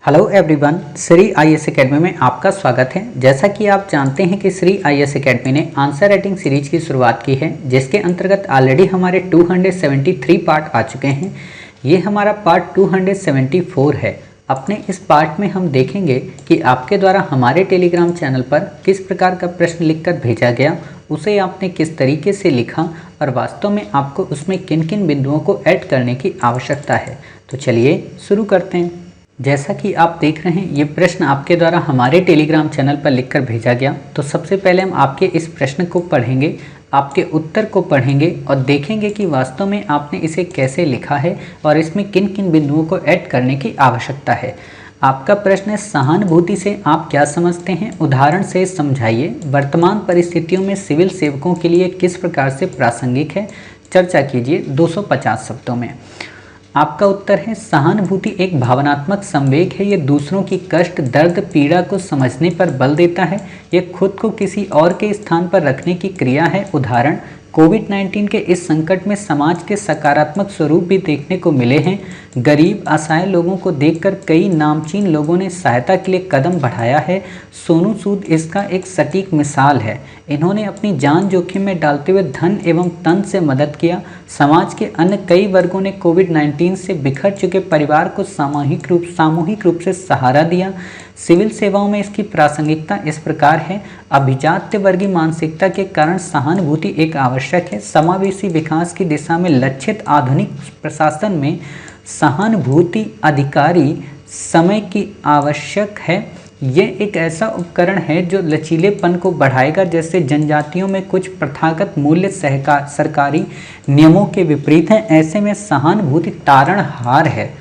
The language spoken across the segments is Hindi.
Hello everyone, Shri IAS academy में आपका स्वागत है। जैसा कि आप जानते हैं कि श्री आईएएस एकेडमी ने आंसर राइटिंग सीरीज की शुरुआत की है, जिसके अंतर्गत ऑलरेडी हमारे 273 पार्ट आ चुके हैं। ये हमारा पार्ट 274 है। अपने इस पार्ट में हम देखेंगे कि आपके द्वारा हमारे टेलीग्राम चैनल पर किस प्रकार का प्रश्न लिखकर भेजा गया, उसे आपने किस तरीके से लिखा और वास्तव में आपको उसमें किन किन बिंदुओं को ऐड करने की आवश्यकता है। तो चलिए शुरू करते हैं। जैसा कि आप देख रहे हैं, ये प्रश्न आपके द्वारा हमारे टेलीग्राम चैनल पर लिखकर भेजा गया। तो सबसे पहले हम आपके इस प्रश्न को पढ़ेंगे, आपके उत्तर को पढ़ेंगे और देखेंगे कि वास्तव में आपने इसे कैसे लिखा है और इसमें किन किन बिंदुओं को ऐड करने की आवश्यकता है। आपका प्रश्न है, सहानुभूति से आप क्या समझते हैं, उदाहरण से समझाइए। वर्तमान परिस्थितियों में सिविल सेवकों के लिए किस प्रकार से प्रासंगिक है, चर्चा कीजिए 250 शब्दों में। आपका उत्तर है, सहानुभूति एक भावनात्मक संवेग है। ये दूसरों की कष्ट, दर्द, पीड़ा को समझने पर बल देता है। ये खुद को किसी और के स्थान पर रखने की क्रिया है। उदाहरण, कोविड-19 के इस संकट में समाज के सकारात्मक स्वरूप भी देखने को मिले हैं। गरीब असहाय लोगों को देखकर कई नामचीन लोगों ने सहायता के लिए कदम बढ़ाया है। सोनू सूद इसका एक सटीक मिसाल है। इन्होंने अपनी जान जोखिम में डालते हुए धन एवं तन से मदद किया। समाज के अन्य कई वर्गों ने कोविड-19 से बिखर चुके परिवार को सामूहिक रूप से सहारा दिया। सिविल सेवाओं में इसकी प्रासंगिकता इस प्रकार है। अभिजात्य वर्गीय मानसिकता के कारण सहानुभूति एक आवश्यक है। समावेशी विकास की दिशा में लक्षित आधुनिक प्रशासन में सहानुभूति अधिकारी समय की आवश्यक है। यह एक ऐसा उपकरण है जो लचीलेपन को बढ़ाएगा, जैसे जनजातियों में कुछ प्रथागत मूल्य सरकारी नियमों के विपरीत हैं। ऐसे में सहानुभूति तारणहार है।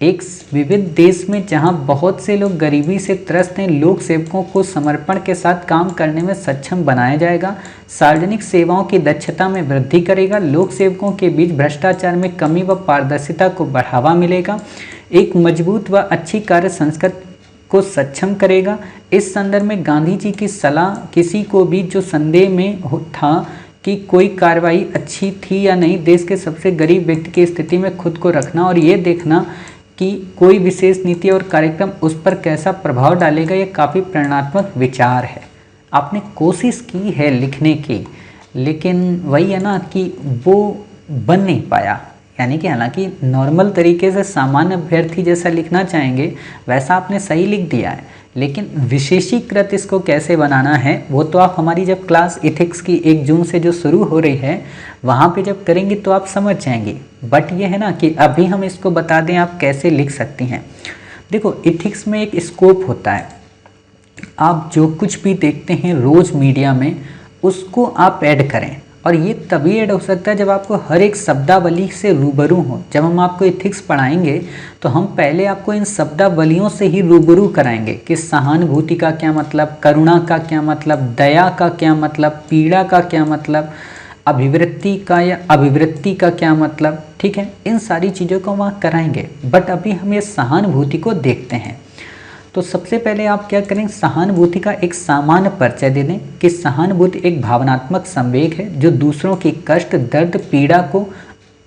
एक विविध देश में जहां बहुत से लोग गरीबी से त्रस्त हैं, लोक सेवकों को समर्पण के साथ काम करने में सक्षम बनाया जाएगा। सार्वजनिक सेवाओं की दक्षता में वृद्धि करेगा। लोक सेवकों के बीच भ्रष्टाचार में कमी व पारदर्शिता को बढ़ावा मिलेगा। एक मजबूत व अच्छी कार्य संस्कृति को सक्षम करेगा। इस संदर्भ में गांधी जी की सलाह किसी को भी जो संदेह में था कि कोई कार्रवाई अच्छी थी या नहीं, देश के सबसे गरीब व्यक्ति की स्थिति में खुद को रखना और ये देखना कि कोई विशेष नीति और कार्यक्रम उस पर कैसा प्रभाव डालेगा, ये काफ़ी प्रेरणात्मक विचार है। आपने कोशिश की है लिखने की, लेकिन वही है ना कि वो बन नहीं पाया। यानी कि हालांकि नॉर्मल तरीके से सामान्य अभ्यर्थी जैसा लिखना चाहेंगे वैसा आपने सही लिख दिया है, लेकिन विशेषीकृत इसको कैसे बनाना है वो तो आप हमारी जब क्लास इथिक्स की 1 जून से जो शुरू हो रही है वहाँ पे जब करेंगे तो आप समझ जाएंगे। बट ये है ना कि अभी हम इसको बता दें आप कैसे लिख सकती हैं। देखो, इथिक्स में एक स्कोप होता है। आप जो कुछ भी देखते हैं रोज़ मीडिया में उसको आप ऐड करें, और ये तभी ऐड हो सकता है जब आपको हर एक शब्दावली से रूबरू हो। जब हम आपको इथिक्स पढ़ाएंगे तो हम पहले आपको इन शब्दावलियों से ही रूबरू कराएंगे कि सहानुभूति का क्या मतलब, करुणा का क्या मतलब, दया का क्या मतलब, पीड़ा का क्या मतलब, अभिवृत्ति का क्या मतलब। ठीक है, इन सारी चीज़ों को वहाँ कराएंगे। बट अभी हम ये सहानुभूति को देखते हैं। तो सबसे पहले आप क्या करें, सहानुभूति का एक सामान्य परिचय दे दें कि सहानुभूति एक भावनात्मक संवेग है जो दूसरों की कष्ट, दर्द, पीड़ा को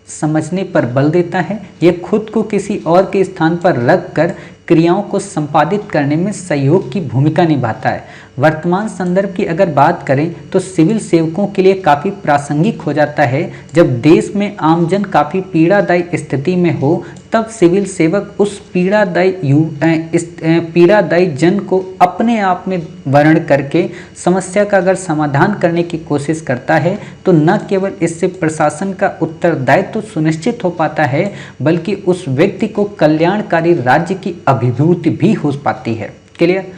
समझने पर बल देता है। यह खुद को किसी और के स्थान पर रखकर क्रियाओं को संपादित करने में सहयोग की भूमिका निभाता है। वर्तमान संदर्भ की अगर बात करें तो सिविल सेवकों के लिए काफ़ी प्रासंगिक हो जाता है। जब देश में आमजन काफ़ी पीड़ादायी स्थिति में हो, तब सिविल सेवक उस पीड़ादायी जन को अपने आप में वर्ण करके समस्या का अगर समाधान करने की कोशिश करता है तो न केवल इससे प्रशासन का उत्तरदायित्व तो सुनिश्चित हो पाता है, बल्कि उस व्यक्ति को कल्याणकारी राज्य की अभिभूति भी हो पाती है। क्लियर?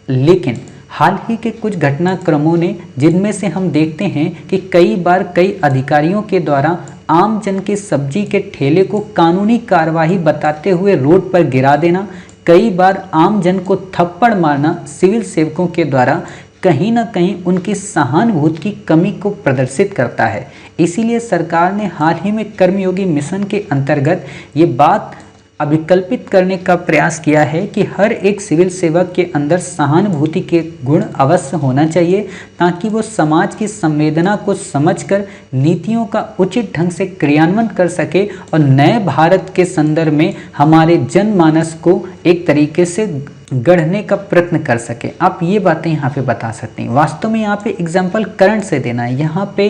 लेकिन हाल ही के कुछ घटनाक्रमों ने, जिनमें से हम देखते हैं कि कई बार कई अधिकारियों के द्वारा आम जन के सब्जी के ठेले को कानूनी कार्यवाही बताते हुए रोड पर गिरा देना, कई बार आम जन को थप्पड़ मारना सिविल सेवकों के द्वारा कहीं ना कहीं उनकी सहानुभूति की कमी को प्रदर्शित करता है। इसीलिए सरकार ने हाल ही में कर्मयोगी मिशन के अंतर्गत ये बात अभिकल्पित करने का प्रयास किया है कि हर एक सिविल सेवक के अंदर सहानुभूति के गुण अवश्य होना चाहिए, ताकि वो समाज की संवेदना को समझकर नीतियों का उचित ढंग से क्रियान्वयन कर सके और नए भारत के संदर्भ में हमारे जनमानस को एक तरीके से गढ़ने का प्रयत्न कर सके। आप ये बातें यहाँ पे बता सकते हैं। वास्तव में यहाँ पे एग्जाम्पल करंट से देना है। यहाँ पे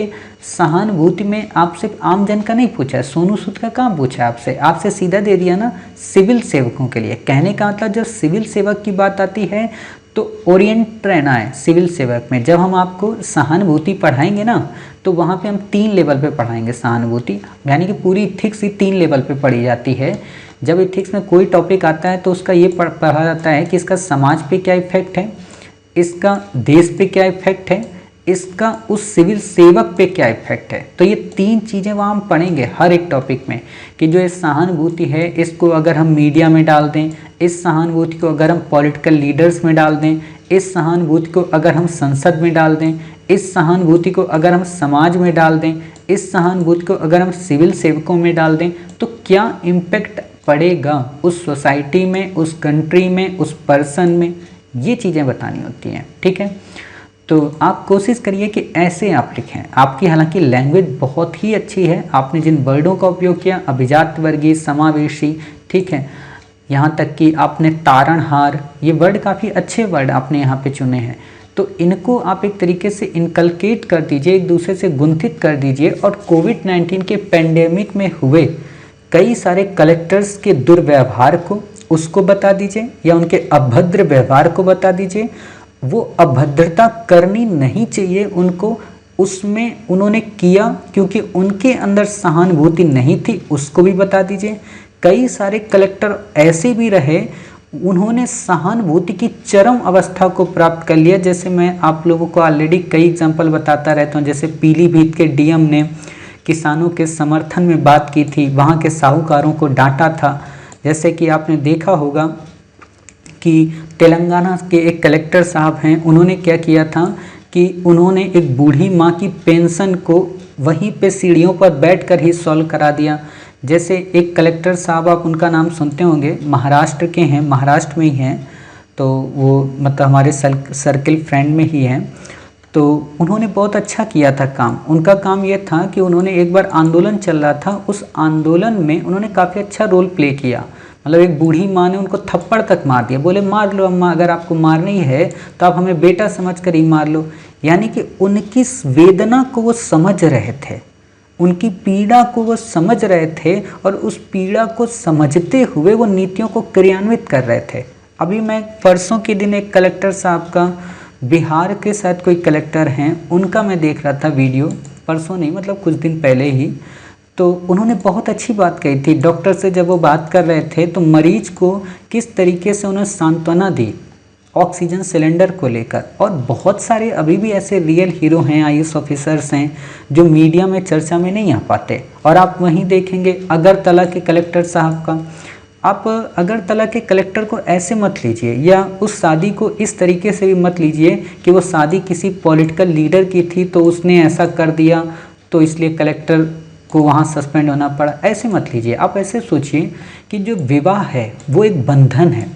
सहानुभूति में आपसे आम जन का नहीं पूछा है, सोनू सूद का काम पूछा है आपसे सीधा दे दिया ना सिविल सेवकों के लिए। कहने का मतलब जब सिविल सेवक की बात आती है तो ओरिएंट रहना है सिविल सेवक में। जब हम आपको सहानुभूति पढ़ाएंगे ना तो वहाँ पे हम 3 लेवल पे पढ़ाएंगे सहानुभूति, यानी कि पूरी इथिक्स ही 3 लेवल पे पढ़ी जाती है। जब इथिक्स में कोई टॉपिक आता है तो उसका ये पढ़ा जाता है कि इसका समाज पे क्या इफेक्ट है, इसका देश पे क्या इफेक्ट है, इसका उस सिविल सेवक पे क्या इफेक्ट है। तो ये 3 चीज़ें वहाँ हम पढ़ेंगे हर एक टॉपिक में कि जो ये सहानुभूति है इसको अगर हम मीडिया में डाल दें, इस सहानुभूति को अगर हम पॉलिटिकल लीडर्स में डाल दें, इस सहानुभूति को अगर हम संसद में डाल दें, इस सहानुभूति को अगर हम समाज में डाल दें, इस सहानुभूति को अगर हम सिविल सेवकों में डाल दें, तो क्या इम्पैक्ट पड़ेगा उस सोसाइटी में, उस कंट्री में, उस पर्सन में। ये चीज़ें बतानी होती हैं, ठीक है। तो आप कोशिश करिए कि ऐसे आप लिखें। आपकी हालांकि लैंग्वेज बहुत ही अच्छी है, आपने जिन वर्डों का उपयोग किया, अभिजात वर्गीय, समावेशी, ठीक है, यहाँ तक कि आपने तारणहार, ये वर्ड काफ़ी अच्छे वर्ड आपने यहाँ पे चुने हैं। तो इनको आप एक तरीके से इनकलकेट कर दीजिए, एक दूसरे से गुंथित कर दीजिए और कोविड-19 के पेंडेमिक में हुए कई सारे कलेक्टर्स के दुर्व्यवहार को उसको बता दीजिए या उनके अभद्र व्यवहार को बता दीजिए। वो अभद्रता करनी नहीं चाहिए उनको, उसमें उन्होंने किया क्योंकि उनके अंदर सहानुभूति नहीं थी, उसको भी बता दीजिए। कई सारे कलेक्टर ऐसे भी रहे उन्होंने सहानुभूति की चरम अवस्था को प्राप्त कर लिया। जैसे मैं आप लोगों को ऑलरेडी कई एग्जाम्पल बताता रहता हूँ। जैसे पीलीभीत के डीएम ने किसानों के समर्थन में बात की थी, वहाँ के साहूकारों को डांटा था। जैसे कि आपने देखा होगा कि तेलंगाना के एक कलेक्टर साहब हैं, उन्होंने क्या किया था कि उन्होंने एक बूढ़ी माँ की पेंशन को वहीं पे सीढ़ियों पर बैठकर ही सॉल्व करा दिया। जैसे एक कलेक्टर साहब, आप उनका नाम सुनते होंगे, महाराष्ट्र के हैं, महाराष्ट्र में ही हैं, तो वो मतलब हमारे सर्किल फ्रेंड में ही हैं। तो उन्होंने बहुत अच्छा किया था काम। उनका काम ये था कि उन्होंने एक बार आंदोलन चल रहा था, उस आंदोलन में उन्होंने काफ़ी अच्छा रोल प्ले किया। मतलब एक बूढ़ी माँ ने उनको थप्पड़ तक मार दिया, बोले मार लो अम्मा, अगर आपको मारनी है तो आप हमें बेटा समझ कर ही मार लो। यानी कि उनकी वेदना को वो समझ रहे थे, उनकी पीड़ा को वो समझ रहे थे और उस पीड़ा को समझते हुए वो नीतियों को क्रियान्वित कर रहे थे। अभी मैं परसों के दिन एक कलेक्टर साहब का, बिहार के साथ कोई कलेक्टर हैं, उनका मैं देख रहा था वीडियो, परसों नहीं मतलब कुछ दिन पहले ही। तो उन्होंने बहुत अच्छी बात कही थी। डॉक्टर से जब वो बात कर रहे थे तो मरीज को किस तरीके से उन्होंने सांत्वना दी ऑक्सीजन सिलेंडर को लेकर। और बहुत सारे अभी भी ऐसे रियल हीरो हैं, आईएएस ऑफिसर्स हैं जो मीडिया में चर्चा में नहीं आ पाते। और आप वहीं देखेंगे अगरतला के कलेक्टर साहब का, आप अगरतला के कलेक्टर को ऐसे मत लीजिए या उस शादी को इस तरीके से भी मत लीजिए कि वो शादी किसी पॉलिटिकल लीडर की थी तो उसने ऐसा कर दिया तो इसलिए कलेक्टर को वहाँ सस्पेंड होना पड़ा। ऐसे मत लीजिए। आप ऐसे सोचिए कि जो विवाह है वो एक बंधन है।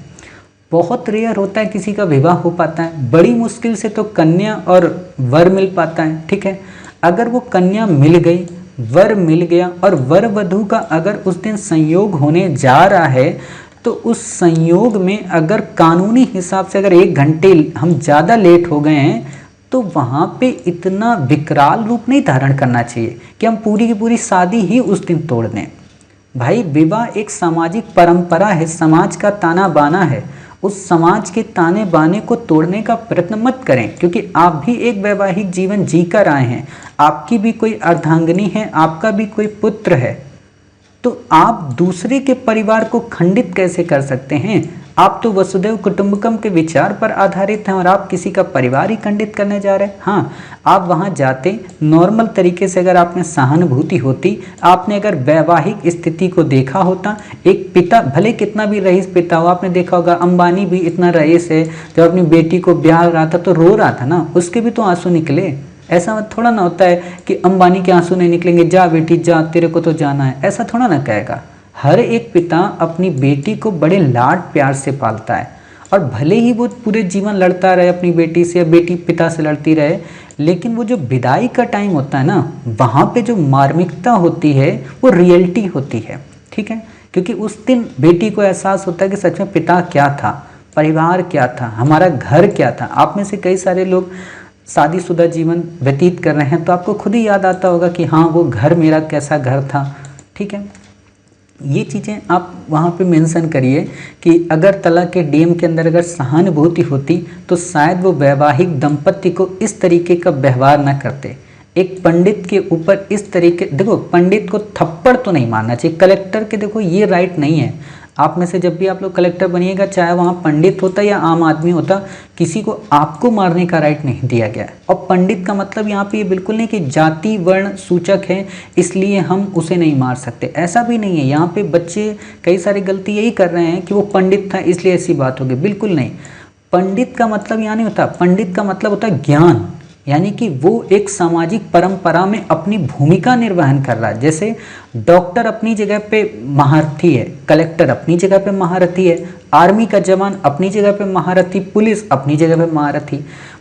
बहुत रेयर होता है किसी का विवाह हो पाता है, बड़ी मुश्किल से तो कन्या और वर मिल पाता है, ठीक है। अगर वो कन्या मिल गई, वर मिल गया और वर वधू का अगर उस दिन संयोग होने जा रहा है तो उस संयोग में अगर कानूनी हिसाब से अगर 1 घंटे हम ज़्यादा लेट हो गए हैं तो वहाँ पे इतना विकराल रूप नहीं धारण करना चाहिए कि हम पूरी की पूरी शादी ही उस दिन तोड़ दें। भाई विवाह एक सामाजिक परंपरा है, समाज का ताना बाना है। उस समाज के ताने बाने को तोड़ने का प्रयत्न मत करें, क्योंकि आप भी एक वैवाहिक जीवन जीकर आए हैं, आपकी भी कोई अर्धांगिनी है, आपका भी कोई पुत्र है। तो आप दूसरे के परिवार को खंडित कैसे कर सकते हैं? आप तो वसुधैव कुटुंबकम के विचार पर आधारित हैं और आप किसी का परिवार ही खंडित करने जा रहे हैं। हाँ, आप वहाँ जाते नॉर्मल तरीके से, अगर आप में सहानुभूति होती, आपने अगर वैवाहिक स्थिति को देखा होता, एक पिता भले कितना भी रईस पिता हो, आपने देखा होगा अंबानी भी इतना रईस है, जब अपनी बेटी को ब्याह रहा था तो रो रहा था ना, उसके भी तो आंसू निकले। ऐसा थोड़ा ना होता है कि अंबानी के आंसू नहीं निकलेंगे, जा बेटी जा तेरे को तो जाना है, ऐसा थोड़ा ना कहेगा। हर एक पिता अपनी बेटी को बड़े लाड प्यार से पालता है, और भले ही वो पूरे जीवन लड़ता रहे अपनी बेटी से या बेटी पिता से लड़ती रहे, लेकिन वो जो विदाई का टाइम होता है ना, वहाँ पे जो मार्मिकता होती है वो रियलिटी होती है, ठीक है। क्योंकि उस दिन बेटी को एहसास होता है कि सच में पिता क्या था, परिवार क्या था, हमारा घर क्या था। आप में से कई सारे लोग शादीशुदा जीवन व्यतीत कर रहे हैं, तो आपको खुद ही याद आता होगा कि हाँ वो घर मेरा कैसा घर था, ठीक है। ये चीज़ें आप वहाँ पे मेंशन करिए कि अगर तलाक के डीएम के अंदर अगर सहानुभूति होती तो शायद वो वैवाहिक दंपत्ति को इस तरीके का व्यवहार ना करते। एक पंडित के ऊपर इस तरीके, देखो पंडित को थप्पड़ तो नहीं मारना चाहिए, कलेक्टर के देखो ये राइट नहीं है। आप में से जब भी आप लोग कलेक्टर बनिएगा, चाहे वहाँ पंडित होता या आम आदमी होता, किसी को आपको मारने का राइट नहीं दिया गया है। और पंडित का मतलब यहाँ पे ये बिल्कुल नहीं कि जाति वर्ण सूचक है इसलिए हम उसे नहीं मार सकते, ऐसा भी नहीं है। यहाँ पे बच्चे कई सारी गलती यही कर रहे हैं कि वो पंडित था इसलिए ऐसी बात होगी, बिल्कुल नहीं। पंडित का मतलब यहाँ नहीं होता, पंडित का मतलब होता है ज्ञान, यानी कि वो एक सामाजिक परंपरा में अपनी भूमिका निर्वहन कर रहा है। जैसे डॉक्टर अपनी जगह पे महारथी है, कलेक्टर अपनी जगह पे महारथी है, आर्मी का जवान अपनी जगह पे महारथी, पुलिस अपनी जगह पे महारथी,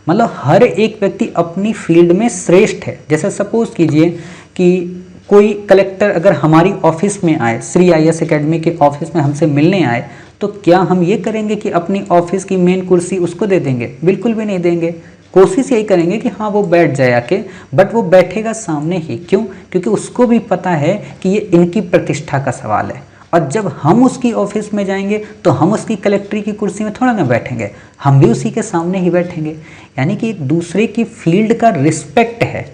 मतलब हर एक व्यक्ति अपनी फील्ड में श्रेष्ठ है। जैसे सपोज कीजिए कि कोई कलेक्टर अगर हमारी ऑफिस में आए, श्री IAS एकेडमी के ऑफिस में हमसे मिलने आए, तो क्या हम ये करेंगे कि अपनी ऑफिस की मेन कुर्सी उसको दे देंगे? बिल्कुल भी नहीं देंगे। कोशिश यही करेंगे कि हाँ वो बैठ जाए आके, बट वो बैठेगा सामने ही। क्यों? क्योंकि उसको भी पता है कि ये इनकी प्रतिष्ठा का सवाल है। और जब हम उसकी ऑफिस में जाएंगे तो हम उसकी कलेक्ट्री की कुर्सी में थोड़ा ना बैठेंगे, हम भी उसी के सामने ही बैठेंगे। यानी कि एक दूसरे की फील्ड का रिस्पेक्ट है।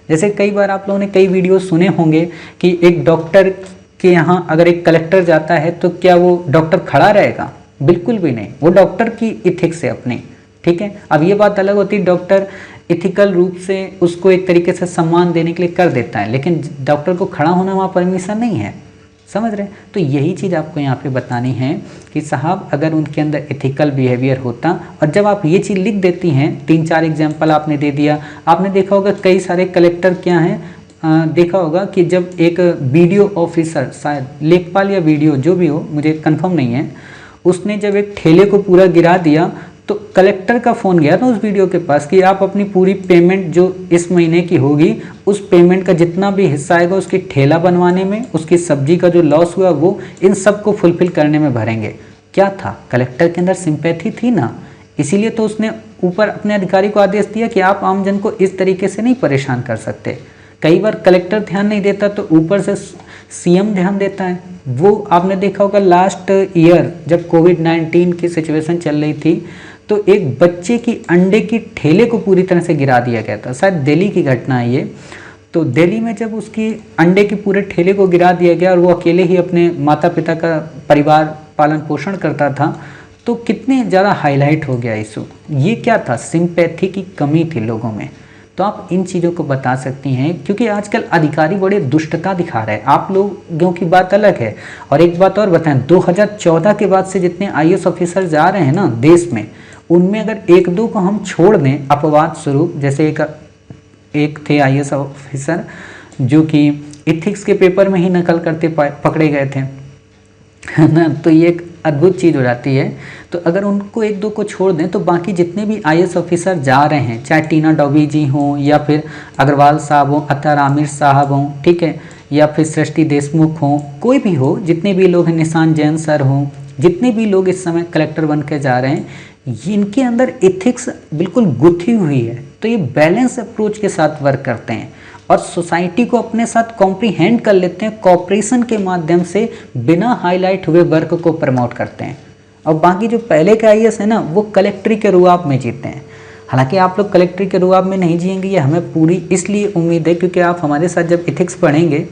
जैसे कई बार आप लोगों ने कई वीडियो सुने होंगे कि एक डॉक्टर के यहाँ अगर एक कलेक्टर जाता है तो क्या वो डॉक्टर खड़ा रहेगा? बिल्कुल भी नहीं, वो डॉक्टर की इथिक्स है अपनी, ठीक है। अब ये बात अलग होती है, डॉक्टर इथिकल रूप से उसको एक तरीके से सम्मान देने के लिए कर देता है, लेकिन डॉक्टर को खड़ा होना वहाँ परमिशन नहीं है, समझ रहे हैं? तो यही चीज़ आपको यहाँ पे बतानी है कि साहब अगर उनके अंदर इथिकल बिहेवियर होता, और जब आप ये चीज़ लिख देती हैं, 3-4 एग्जाम्पल आपने दे दिया। आपने देखा होगा कई सारे कलेक्टर क्या हैं, देखा होगा कि जब एक वीडियो ऑफिसर, शायद लेखपाल या वीडियो जो भी हो, मुझे कंफर्म नहीं है, उसने जब एक ठेले को पूरा गिरा दिया तो कलेक्टर का फ़ोन गया था उस वीडियो के पास कि आप अपनी पूरी पेमेंट जो इस महीने की होगी, उस पेमेंट का जितना भी हिस्सा आएगा उसकी ठेला बनवाने में, उसकी सब्जी का जो लॉस हुआ वो इन सब को फुलफिल करने में भरेंगे। क्या था? कलेक्टर के अंदर सिंपैथी थी ना, इसीलिए तो उसने ऊपर अपने अधिकारी को आदेश दिया कि आप आमजन को इस तरीके से नहीं परेशान कर सकते। कई बार कलेक्टर ध्यान नहीं देता तो ऊपर से CM ध्यान देता है। वो आपने देखा होगा लास्ट ईयर जब कोविड-19 की सिचुएशन चल रही थी तो एक बच्चे की अंडे की ठेले को पूरी तरह से गिरा दिया गया था, शायद दिल्ली की घटना है ये। तो दिल्ली में जब उसकी अंडे के पूरे ठेले को गिरा दिया गया और वो अकेले ही अपने माता पिता का परिवार पालन पोषण करता था, तो कितने ज़्यादा हाईलाइट हो गया इशू। ये क्या था? सिंपैथी की कमी थी लोगों में। तो आप इन चीज़ों को बता सकती हैं, क्योंकि आजकल अधिकारी बड़े दुष्टता दिखा रहे हैं। आप लोगों की बात अलग है। और एक बात और बताएं, 2014 के बाद से जितने IAS ऑफिसर जा रहे हैं ना देश में, उनमें अगर 1-2 को हम छोड़ दें अपवाद स्वरूप, जैसे एक थे IAS ऑफिसर जो कि इथिक्स के पेपर में ही नकल करते पकड़े गए थे, है ना, तो ये एक अद्भुत चीज़ हो जाती है। तो अगर उनको 1-2 को छोड़ दें तो बाकी जितने भी IAS ऑफिसर जा रहे हैं, चाहे टीना डॉबी जी हों या फिर अग्रवाल साहब हों, अत्तर आमिर साहब हों, ठीक है, या फिर सृष्टि देशमुख हों, कोई भी हो, जितने भी लोग हैं, निशान जैन सर हों, जितने भी लोग इस समय कलेक्टर बन के जा रहे हैं, इनके अंदर एथिक्स बिल्कुल गुथी हुई है। तो ये बैलेंस अप्रोच के साथ वर्क करते हैं और सोसाइटी को अपने साथ कॉम्प्रीहेंड कर लेते हैं, कॉपरेशन के माध्यम से बिना हाईलाइट हुए वर्क को प्रमोट करते हैं। और बाकी जो पहले के IAS है ना, वो कलेक्ट्री के रुआब में जीते हैं। हालांकि आप लोग कलेक्ट्री के रुआब में नहीं जिएंगे, ये हमें पूरी इसलिए उम्मीद है क्योंकि आप हमारे साथ जब इथिक्स पढ़ेंगे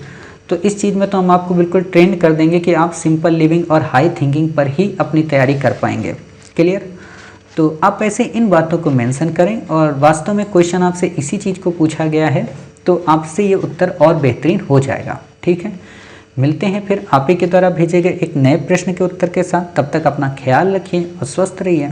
तो इस चीज़ में तो हम आपको बिल्कुल ट्रेन कर देंगे कि आप सिंपल लिविंग और हाई थिंकिंग पर ही अपनी तैयारी कर पाएंगे। क्लियर? तो आप ऐसे इन बातों को मेंशन करें, और वास्तव में क्वेश्चन आपसे इसी चीज़ को पूछा गया है तो आपसे ये उत्तर और बेहतरीन हो जाएगा। ठीक है, मिलते हैं फिर आप ही के द्वारा भेजे गए एक नए प्रश्न के उत्तर के साथ। तब तक अपना ख्याल रखिए और स्वस्थ रहिए।